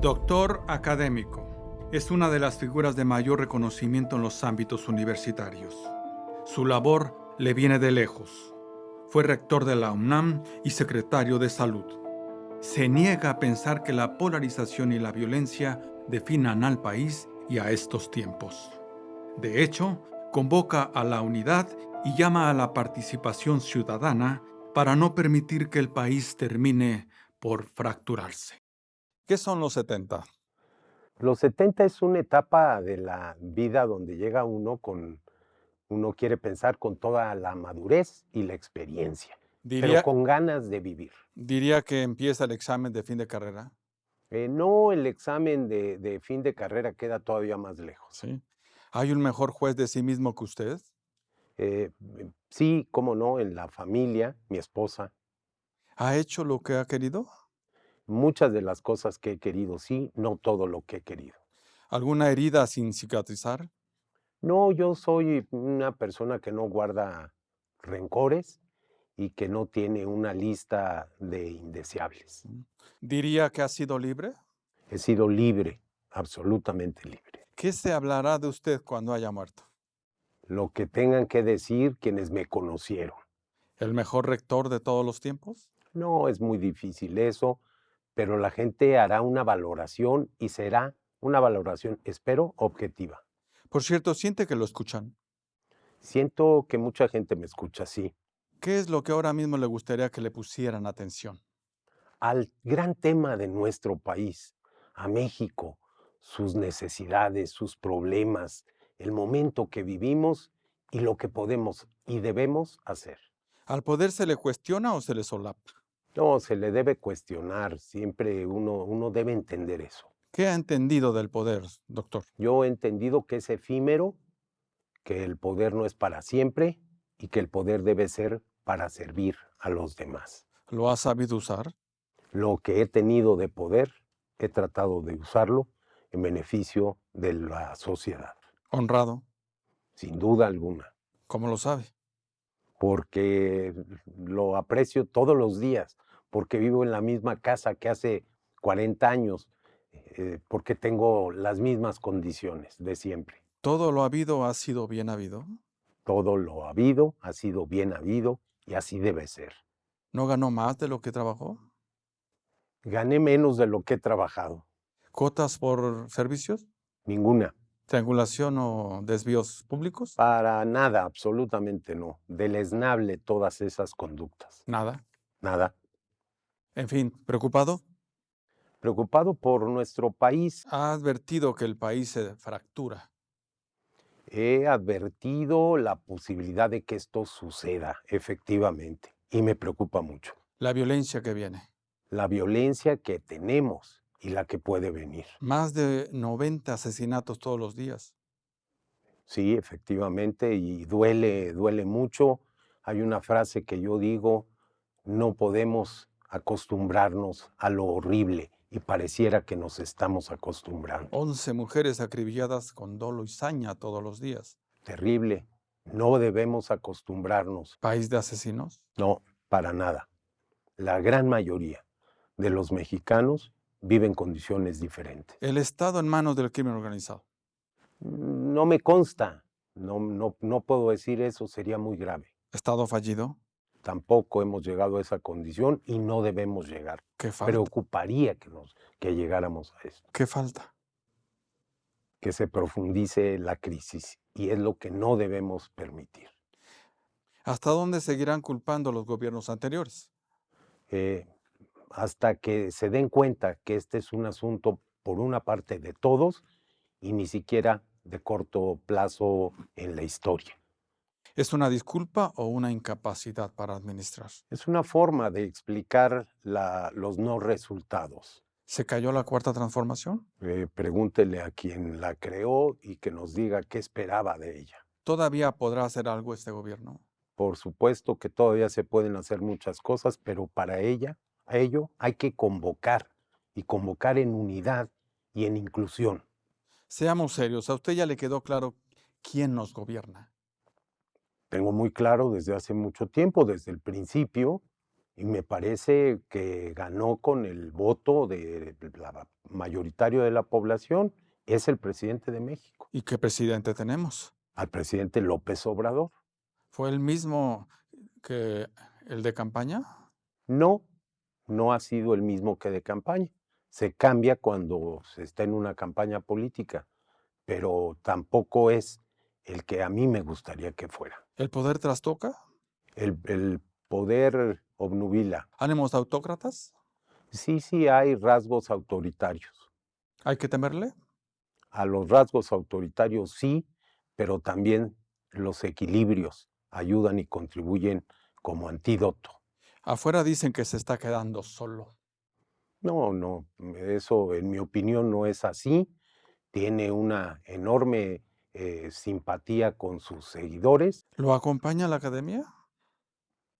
Doctor académico. Es una de las figuras de mayor reconocimiento en los ámbitos universitarios. Su labor le viene de lejos. Fue rector de la UNAM y secretario de Salud. Se niega a pensar que la polarización y la violencia definan al país y a estos tiempos. De hecho, convoca a la unidad y llama a la participación ciudadana para no permitir que el país termine por fracturarse. ¿Qué son los 70? Los 70 es una etapa de la vida donde llega uno quiere pensar con toda la madurez y la experiencia, pero Diría, con ganas de vivir. diría que empieza el examen de fin de carrera. No, el examen de fin de carrera queda todavía más lejos. ¿Sí? ¿Hay un mejor juez de sí mismo que usted? Eh, sí, cómo no, en la familia, mi esposa, ¿Ha hecho lo que ha querido? muchas de las cosas que he querido, sí, no todo lo que he querido. ¿Alguna herida sin cicatrizar? No, yo soy una persona que no guarda rencores y que no tiene una lista de indeseables. ¿Diría que ha sido libre? He sido libre, absolutamente libre. ¿Qué se hablará de usted cuando haya muerto? Lo que tengan que decir quienes me conocieron. ¿El mejor rector de todos los tiempos? No es muy difícil eso, pero la gente hará una valoración y será una valoración, espero, objetiva. Por cierto, ¿siente que lo escuchan? Siento que mucha gente me escucha así. ¿Qué es lo que ahora mismo le gustaría que le pusieran atención? Al gran tema de nuestro país, a México, sus necesidades, sus problemas, el momento que vivimos y lo que podemos y debemos hacer. ¿Al poder se le cuestiona o se le solapa? No, se le debe cuestionar, siempre uno debe entender eso. ¿Qué ha entendido del poder, doctor? Yo he entendido que es efímero, que el poder no es para siempre y que el poder debe ser para servir a los demás. ¿Lo ha sabido usar? Lo que he tenido de poder, he tratado de usarlo en beneficio de la sociedad, ¿Honrado? sin duda alguna, ¿Cómo lo sabe? porque lo aprecio todos los días, porque vivo en la misma casa que hace 40 años, porque tengo las mismas condiciones de siempre. ¿Todo lo habido ha sido bien habido? Todo lo habido ha sido bien habido y así debe ser. ¿No ganó más de lo que trabajó? Gané menos de lo que he trabajado, ¿Cotas por servicios? ninguna, ¿Triangulación o desvíos públicos? para nada, absolutamente no. Deleznable todas esas conductas. Nada. Nada. En fin, ¿preocupado? Preocupado por nuestro país, Ha advertido que el país se fractura. he advertido la posibilidad de que esto suceda, efectivamente, y me preocupa mucho. La violencia que viene. La violencia que tenemos y la que puede venir. Más de 90 asesinatos todos los días. Sí, efectivamente, y duele mucho. Hay una frase que yo digo, no podemos acostumbrarnos a lo horrible y pareciera que nos estamos acostumbrando. 11 mujeres acribilladas con dolo y saña todos los días. Terrible, no debemos acostumbrarnos, ¿País de asesinos? no, para nada. La gran mayoría de los mexicanos vive en condiciones diferentes. El Estado en manos del crimen organizado. No me consta, no puedo decir eso, sería muy grave. ¿Estado fallido? Tampoco hemos llegado a esa condición y no debemos llegar. ¿Qué falta? Preocuparía que llegáramos a esto, ¿Qué falta? que se profundice la crisis y es lo que no debemos permitir. ¿Hasta dónde seguirán culpando los gobiernos anteriores? Eh, hasta que se den cuenta que este es un asunto por una parte de todos y ni siquiera de corto plazo en la historia. ¿Es una disculpa o una incapacidad para administrar? Es una forma de explicar los no resultados. ¿Se cayó la cuarta transformación? Pregúntele a quien la creó y que nos diga qué esperaba de ella. ¿Todavía podrá hacer algo este gobierno? Por supuesto que todavía se pueden hacer muchas cosas, pero para ello hay que convocar y convocar en unidad y en inclusión. Seamos serios, a usted ya le quedó claro quién nos gobierna. Tengo muy claro desde hace mucho tiempo, desde el principio, y me parece que ganó con el voto mayoritario de la población. Es el presidente de México, ¿Y qué presidente tenemos? al presidente López Obrador. ¿Fue el mismo que el de campaña? No, no ha sido el mismo que de campaña. Se cambia cuando se está en una campaña política, pero tampoco es el que a mí me gustaría que fuera. ¿El poder trastoca? El poder obnubila. ¿Ánimos autócratas? Sí hay rasgos autoritarios. ¿Hay que temerle? A los rasgos autoritarios sí, pero también los equilibrios ayudan y contribuyen como antídoto. Afuera dicen que se está quedando solo. No, eso en mi opinión no es así. Tiene una enorme simpatía con sus seguidores. ¿Lo acompaña la academia?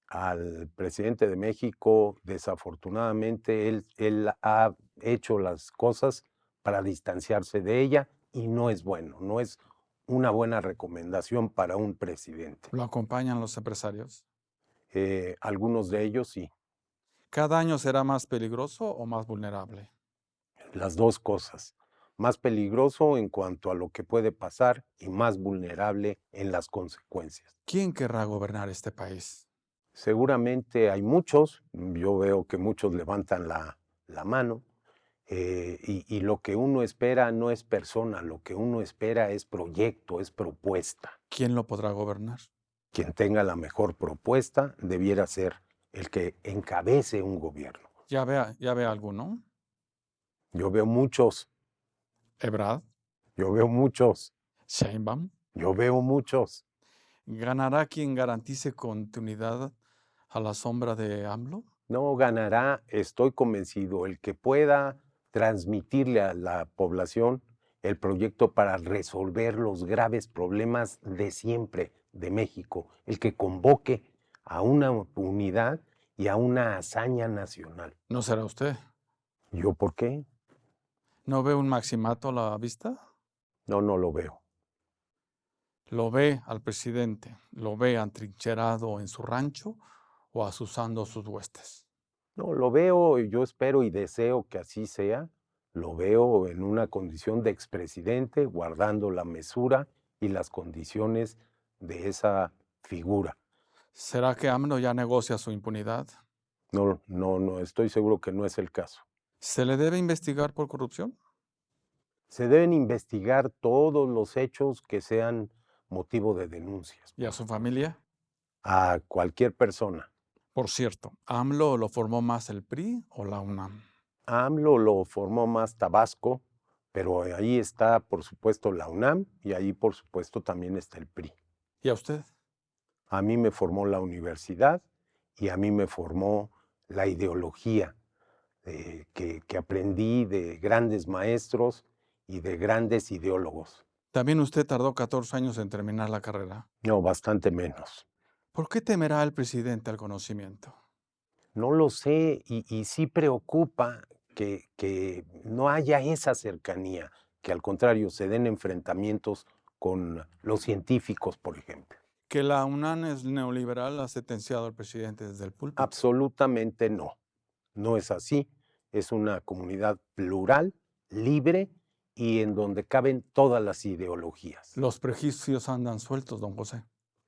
Al presidente de México, desafortunadamente, él ha hecho las cosas para distanciarse de ella y no es bueno, no es una buena recomendación para un presidente. ¿Lo acompañan los empresarios? Algunos de ellos sí, ¿Cada año será más peligroso o más vulnerable? las dos cosas. Más peligroso en cuanto a lo que puede pasar y más vulnerable en las consecuencias. ¿Quién querrá gobernar este país? Seguramente hay muchos, yo veo que muchos levantan la mano, y lo que uno espera no es persona, lo que uno espera es proyecto, es propuesta. ¿Quién lo podrá gobernar? Quien tenga la mejor propuesta debiera ser el que encabece un gobierno. Ya ve alguno. Yo veo muchos, Ebrard, yo veo muchos, Sheinbaum. yo veo muchos. ¿Ganará quien garantice continuidad a la sombra de AMLO? No ganará, estoy convencido, el que pueda transmitirle a la población el proyecto para resolver los graves problemas de siempre de México, el que convoque a una unidad y a una hazaña nacional. ¿No será usted? ¿Yo por qué? ¿No ve un maximato a la vista? No lo veo. ¿Lo ve al presidente? ¿Lo ve atrincherado en su rancho o asusando sus huestes? No, lo veo, y yo espero y deseo que así sea. Lo veo en una condición de expresidente, guardando la mesura y las condiciones de esa figura. ¿Será que AMLO ya negocia su impunidad? No, estoy seguro que no es el caso. ¿Se le debe investigar por corrupción? Se deben investigar todos los hechos que sean motivo de denuncias ¿Y a su familia? a cualquier persona. Por cierto, ¿AMLO lo formó más el PRI o la UNAM? AMLO lo formó más Tabasco, pero ahí está, por supuesto, la UNAM y ahí, por supuesto, también está el PRI. ¿Y a usted? A mí me formó la universidad y a mí me formó la ideología que aprendí de grandes maestros y de grandes ideólogos. También usted tardó 14 años en terminar la carrera. No, bastante menos. ¿Por qué temerá el presidente al conocimiento? No lo sé y sí preocupa que no haya esa cercanía, que al contrario se den enfrentamientos con los científicos, por ejemplo. Que la UNAM es neoliberal ha sentenciado al presidente desde el púlpito. Absolutamente no. No es así. Es una comunidad plural, libre y en donde caben todas las ideologías. Los prejuicios andan sueltos, don José.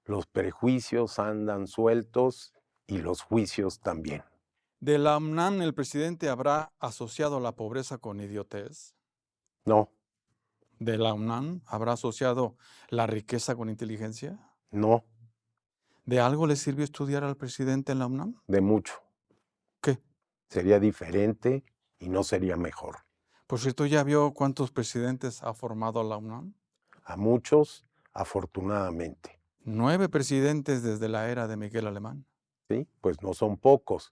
Los prejuicios andan sueltos y los juicios también. ¿De la UNAM el presidente habrá asociado la pobreza con idiotez? No, ¿De la UNAM habrá asociado la riqueza con inteligencia? no, ¿De algo le sirvió estudiar al presidente en la UNAM? de mucho. ¿Qué? Sería diferente y no sería mejor. Por cierto, ¿ya vio cuántos presidentes ha formado la UNAM? A muchos, afortunadamente. 9 presidentes desde la era de Miguel Alemán. ¿Sí? Pues no son pocos.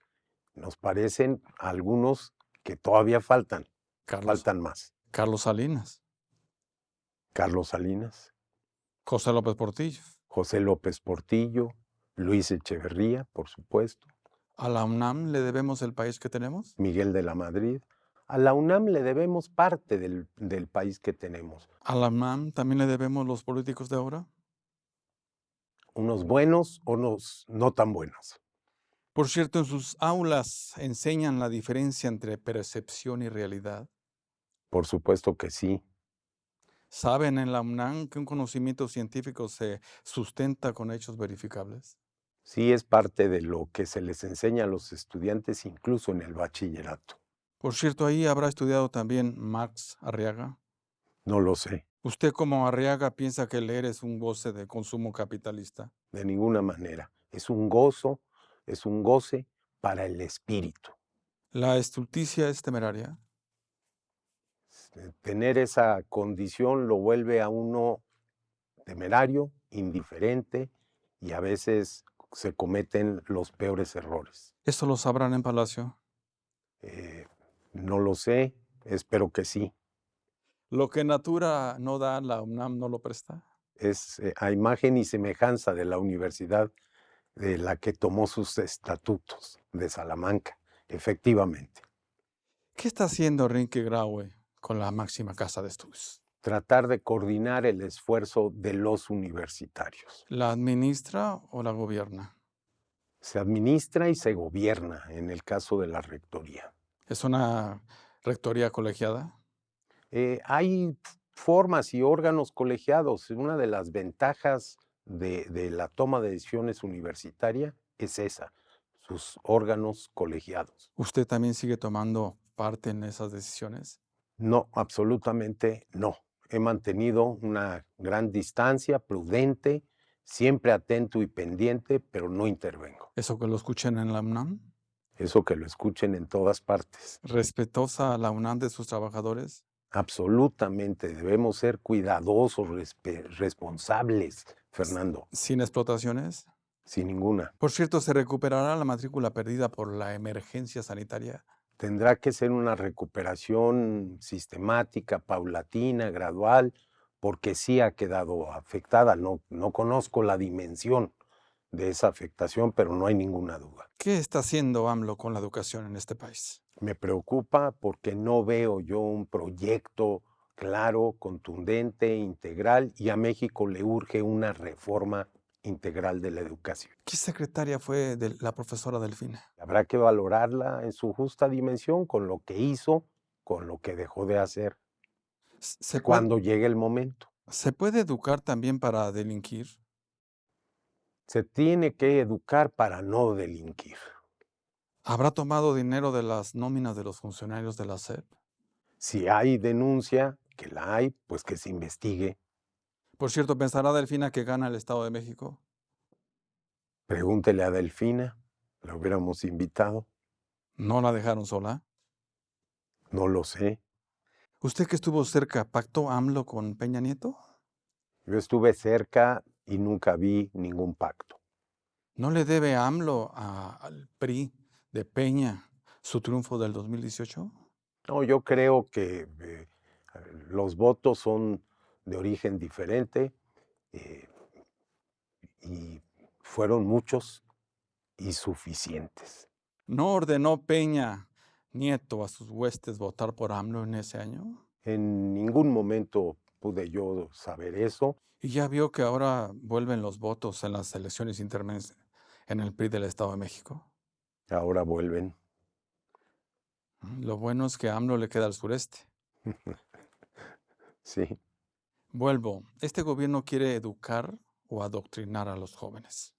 Nos parecen algunos que todavía faltan. Faltan más. Carlos Salinas, Carlos Salinas, José López Portillo. José López Portillo, Luis Echeverría, por supuesto, ¿A la UNAM le debemos el país que tenemos? Miguel de la Madrid. A la UNAM le debemos parte del país que tenemos. ¿A la UNAM también le debemos los políticos de ahora? Unos buenos, unos no tan buenos. Por cierto, en sus aulas enseñan la diferencia entre percepción y realidad. Por supuesto que sí. ¿Saben en la UNAM que un conocimiento científico se sustenta con hechos verificables? Sí es parte de lo que se les enseña a los estudiantes, incluso en el bachillerato. Por cierto, ahí habrá estudiado también Marx Arriaga. No lo sé, ¿Usted como Arriaga piensa que leer es un goce de consumo capitalista? de ninguna manera. Es un gozo, es un goce para el espíritu. ¿La estulticia es temeraria? Tener esa condición lo vuelve a uno temerario, indiferente y a veces se cometen los peores errores. ¿Eso lo sabrán en Palacio? Eh, no lo sé, espero que sí. ¿Lo que Natura no da, la UNAM no lo presta? Es a imagen y semejanza de la universidad de la que tomó sus estatutos de Salamanca, efectivamente. ¿Qué está haciendo Rinke Graue con la máxima casa de estudios? Tratar de coordinar el esfuerzo de los universitarios. ¿La administra o la gobierna? Se administra y se gobierna en el caso de la rectoría. ¿Es una rectoría colegiada? Hay formas y órganos colegiados. Una de las ventajas de la toma de decisiones universitaria es esa, sus órganos colegiados. ¿Usted también sigue tomando parte en esas decisiones? No, absolutamente no. He mantenido una gran distancia, prudente, siempre atento y pendiente, pero no intervengo. ¿Eso que lo escuchen en la UNAM? Eso que lo escuchen en todas partes. ¿Respetuosa la UNAM de sus trabajadores? Absolutamente, debemos ser cuidadosos, responsables, Fernando, ¿Sin explotaciones? sin ninguna. Por cierto, ¿se recuperará la matrícula perdida por la emergencia sanitaria? Tendrá que ser una recuperación sistemática, paulatina, gradual, porque sí ha quedado afectada. No conozco la dimensión de esa afectación, pero no hay ninguna duda. ¿Qué está haciendo AMLO con la educación en este país? Me preocupa porque no veo yo un proyecto claro, contundente, integral, y a México le urge una reforma integral de la educación. ¿Qué secretaria fue de la profesora Delfina? Habrá que valorarla en su justa dimensión con lo que hizo, con lo que dejó de hacer, ¿Se cuando puede, llegue el momento. ¿Se puede educar también para delinquir? Se tiene que educar para no delinquir. ¿Habrá tomado dinero de las nóminas de los funcionarios de la SEP? Si hay denuncia, que la hay, pues que se investigue. Por cierto, ¿pensará Delfina que gana el Estado de México? Pregúntele a Delfina, la hubiéramos invitado, ¿No la dejaron sola? no lo sé. ¿Usted que estuvo cerca, pactó AMLO con Peña Nieto? Yo estuve cerca y nunca vi ningún pacto. ¿No le debe AMLO al PRI de Peña su triunfo del 2018? No, yo creo que los votos son de origen diferente eh, y fueron muchos y suficientes. ¿No ordenó Peña Nieto a sus huestes votar por AMLO en ese año? En ningún momento pude yo saber eso. Y ya vio que ahora vuelven los votos en las elecciones intermedias en el PRI del Estado de México. Ahora vuelven. Lo bueno es que AMLO le queda al sureste. Sí. Vuelvo, ¿este gobierno quiere educar o adoctrinar a los jóvenes?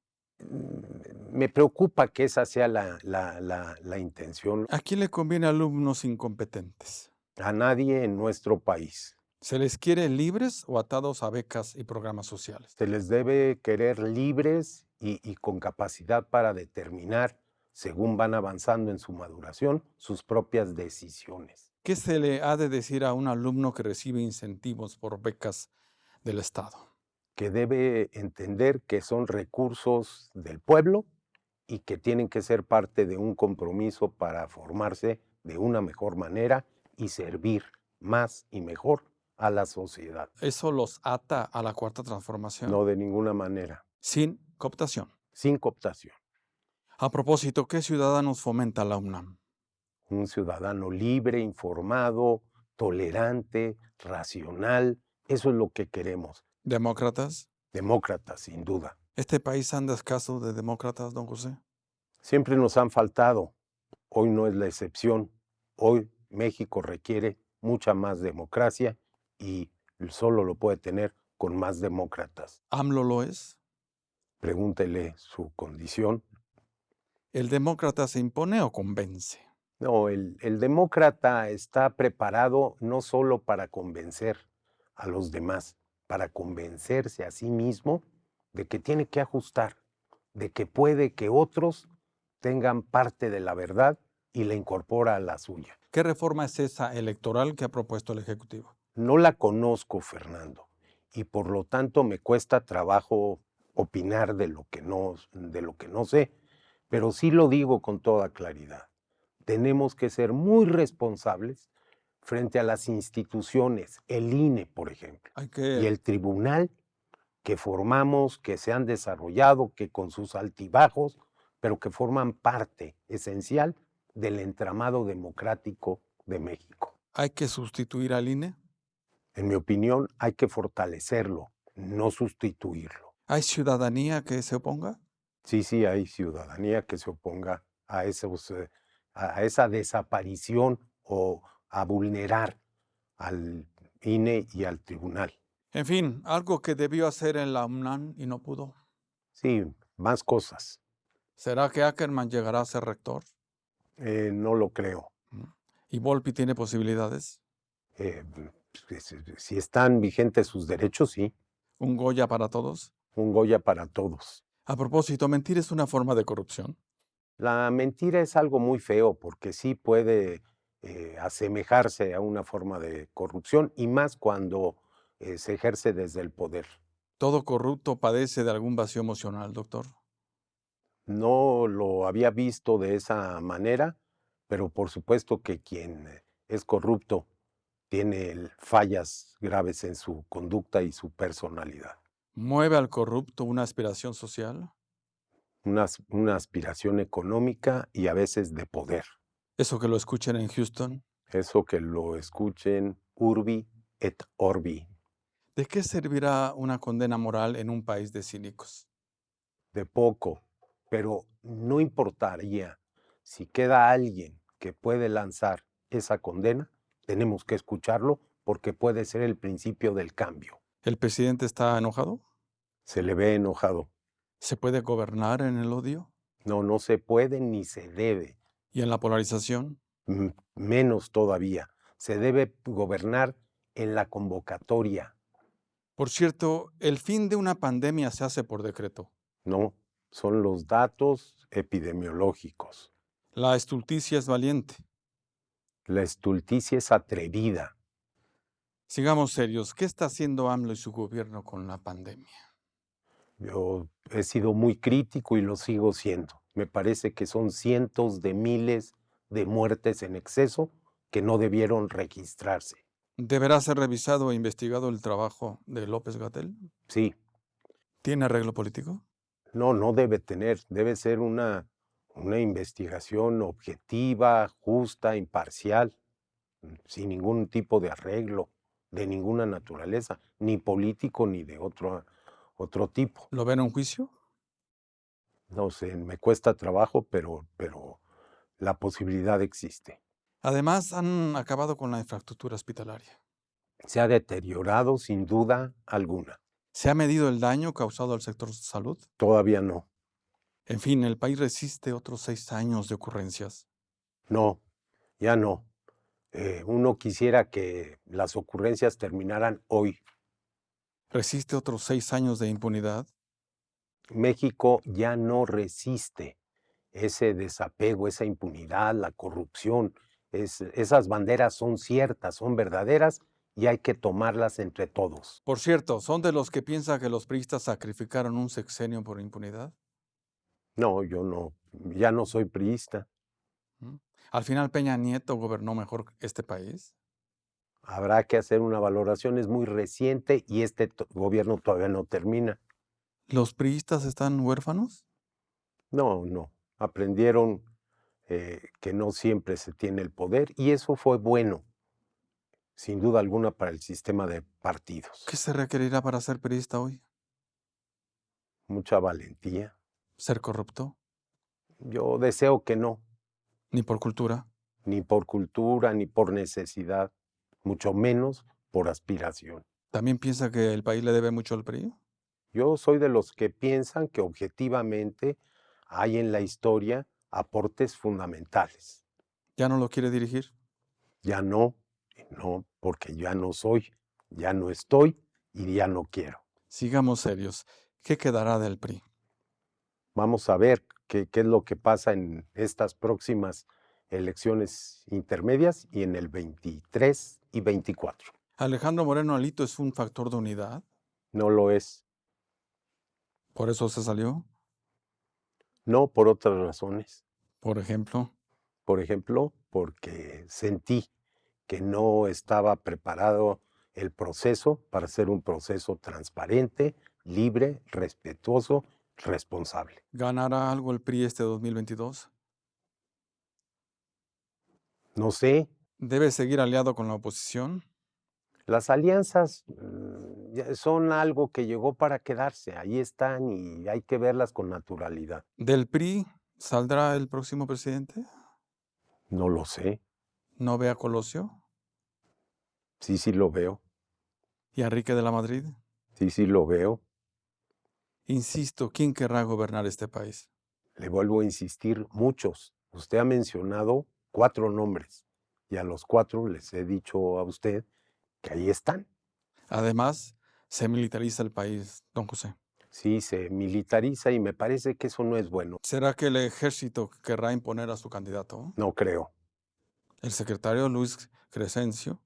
Me preocupa que esa sea la intención. ¿A quién le conviene alumnos incompetentes? A nadie en nuestro país. ¿Se les quiere libres o atados a becas y programas sociales? Se les debe querer libres y con capacidad para determinar, según van avanzando en su maduración, sus propias decisiones. ¿Qué se le ha de decir a un alumno que recibe incentivos por becas del Estado? Que debe entender que son recursos del pueblo y que tienen que ser parte de un compromiso para formarse de una mejor manera y servir más y mejor a la sociedad. ¿Eso los ata a la cuarta transformación? No de ninguna manera, Sin cooptación. sin cooptación. A propósito, ¿qué ciudadanos fomenta la UNAM? Un ciudadano libre, informado, tolerante, racional, eso es lo que queremos. ¿Demócratas? Demócrata, sin duda. ¿Este país anda escaso de demócratas, don José? Siempre nos han faltado. Hoy no es la excepción. Hoy México requiere mucha más democracia y solo lo puede tener con más demócratas. ¿AMLO lo es? Pregúntele su condición. ¿El demócrata se impone o convence? No, el demócrata está preparado no solo para convencer a los demás, para convencerse a sí mismo de que tiene que ajustar, de que puede que otros tengan parte de la verdad y la incorpora a la suya. ¿Qué reforma es esa electoral que ha propuesto el Ejecutivo? No la conozco, Fernando, y por lo tanto me cuesta trabajo opinar de lo que no sé, pero sí lo digo con toda claridad. Tenemos que ser muy responsables frente a las instituciones, el INE, por ejemplo, y el tribunal que formamos, que se han desarrollado, que con sus altibajos, pero que forman parte esencial del entramado democrático de México. ¿Hay que sustituir al INE? En mi opinión, hay que fortalecerlo, no sustituirlo. ¿Hay ciudadanía que se oponga? Sí, hay ciudadanía que se oponga a esa desaparición o a vulnerar al INE y al tribunal. En fin, algo que debió hacer en la UNAM y no pudo. Sí, más cosas. ¿Será que Ackerman llegará a ser rector? No lo creo. ¿Y Volpi tiene posibilidades? Si están vigentes sus derechos, sí. ¿Un Goya para todos? Un Goya para todos. A propósito, ¿mentir es una forma de corrupción? La mentira es algo muy feo porque sí puede asemejarse a una forma de corrupción y más cuando se ejerce desde el poder. ¿Todo corrupto padece de algún vacío emocional, doctor? No lo había visto de esa manera, pero por supuesto que quien es corrupto tiene fallas graves en su conducta y su personalidad. ¿Mueve al corrupto una aspiración social? Una aspiración económica y a veces de poder. ¿Eso que lo escuchen en Houston? Eso que lo escuchen urbi et orbi. ¿De qué servirá una condena moral en un país de cínicos? De poco, pero no importaría si queda alguien que puede lanzar esa condena, tenemos que escucharlo porque puede ser el principio del cambio. ¿El presidente está enojado? Se le ve enojado. ¿Se puede gobernar en el odio? No se puede ni se debe. ¿Y en la polarización? Menos todavía. Se debe gobernar en la convocatoria. Por cierto, el fin de una pandemia se hace por decreto. No, son los datos epidemiológicos. La estulticia es valiente. La estulticia es atrevida. Sigamos serios. ¿Qué está haciendo AMLO y su gobierno con la pandemia? Yo he sido muy crítico y lo sigo siendo. Me parece que son cientos de miles de muertes en exceso que no debieron registrarse. ¿Deberá ser revisado e investigado el trabajo de López-Gatell? Sí, ¿Tiene arreglo político? no debe tener, debe ser una investigación objetiva, justa, imparcial, sin ningún tipo de arreglo, de ninguna naturaleza, ni político ni de otro tipo. ¿Lo ven en un juicio? No sé, me cuesta trabajo, pero la posibilidad existe. Además, han acabado con la infraestructura hospitalaria. Se ha deteriorado sin duda alguna. ¿Se ha medido el daño causado al sector salud? Todavía no. En fin, el país resiste otros 6 años de ocurrencias. No, ya no. Uno quisiera que las ocurrencias terminaran hoy. ¿Resiste otros 6 años de impunidad? México ya no resiste ese desapego, esa impunidad, la corrupción. Esas banderas son ciertas, son verdaderas y hay que tomarlas entre todos. Por cierto, ¿son de los que piensan que los priistas sacrificaron un sexenio por impunidad? No, yo no, ya no soy priista. ¿Mm? ¿Al final Peña Nieto gobernó mejor este país? Habrá que hacer una valoración, es muy reciente y este gobierno todavía no termina. ¿Los priistas están huérfanos? No, aprendieron que no siempre se tiene el poder y eso fue bueno, sin duda alguna, para el sistema de partidos. ¿Qué se requerirá para ser priista hoy? Mucha valentía. ¿Ser corrupto? Yo deseo que no, Ni por cultura. ni por cultura, ni por necesidad, mucho menos por aspiración. ¿También piensa que el país le debe mucho al PRI? Yo soy de los que piensan que objetivamente hay en la historia aportes fundamentales. ¿Ya no lo quiere dirigir? Ya no, porque ya no soy, ya no estoy y ya no quiero. Sigamos serios. ¿Qué quedará del PRI? Vamos a ver qué es lo que pasa en estas próximas elecciones intermedias y en el 23 y 24. ¿Alejandro Moreno Alito es un factor de unidad? No lo es, ¿Por eso se salió? no por otras razones. Por ejemplo, Por ejemplo, porque sentí que no estaba preparado el proceso para ser un proceso transparente, libre, respetuoso, responsable. ¿ganará algo el PRI este 2022? No sé, ¿Debe seguir aliado con la oposición? las alianzas ya son algo que llegó para quedarse, ahí están y hay que verlas con naturalidad. ¿Del PRI saldrá el próximo presidente? No lo sé, ¿No ve a Colosio? sí lo veo, ¿Y a Enrique de la Madrid? sí lo veo. Insisto, ¿quién querrá gobernar este país? Le vuelvo a insistir, muchos. Usted ha mencionado 4 nombres y a los 4 les he dicho a usted que ahí están. Además, se militariza el país, don José. Sí, se militariza y me parece que eso no es bueno. ¿Será que el ejército querrá imponer a su candidato? No creo. El secretario Luis Crescencio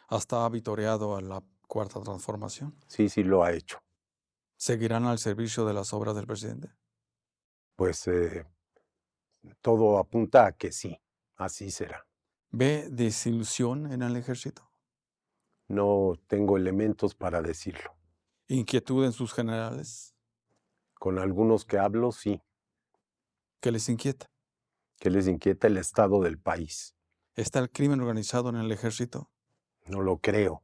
hasta ha vitoreado a la Cuarta Transformación. Sí lo ha hecho. ¿Seguirán al servicio de las obras del presidente? Pues todo apunta a que sí, así será. ¿Ve desilusión en el ejército? No tengo elementos para decirlo. ¿Inquietud en sus generales? Con algunos que hablo, sí. ¿Qué les inquieta? ¿Qué les inquieta el estado del país? ¿Está el crimen organizado en el ejército? No lo creo.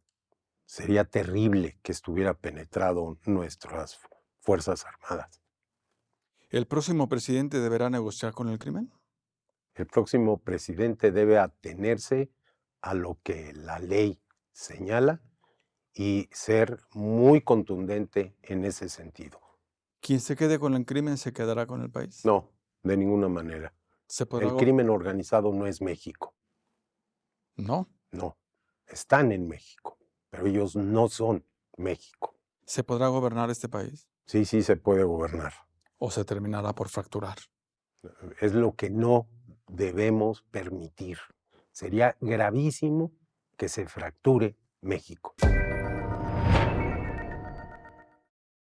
Sería terrible que estuviera penetrado nuestras Fuerzas Armadas. ¿El próximo presidente deberá negociar con el crimen? El próximo presidente debe atenerse a lo que la ley señala y ser muy contundente en ese sentido. ¿Quien se quede con el crimen se quedará con el país? No, de ninguna manera. ¿Se podrá El crimen organizado no es México. No. No, están en México, pero ellos no son México. ¿Se podrá gobernar este país? Sí se puede gobernar. ¿O se terminará por fracturar? Es lo que no debemos permitir. Sería gravísimo que se fracture México.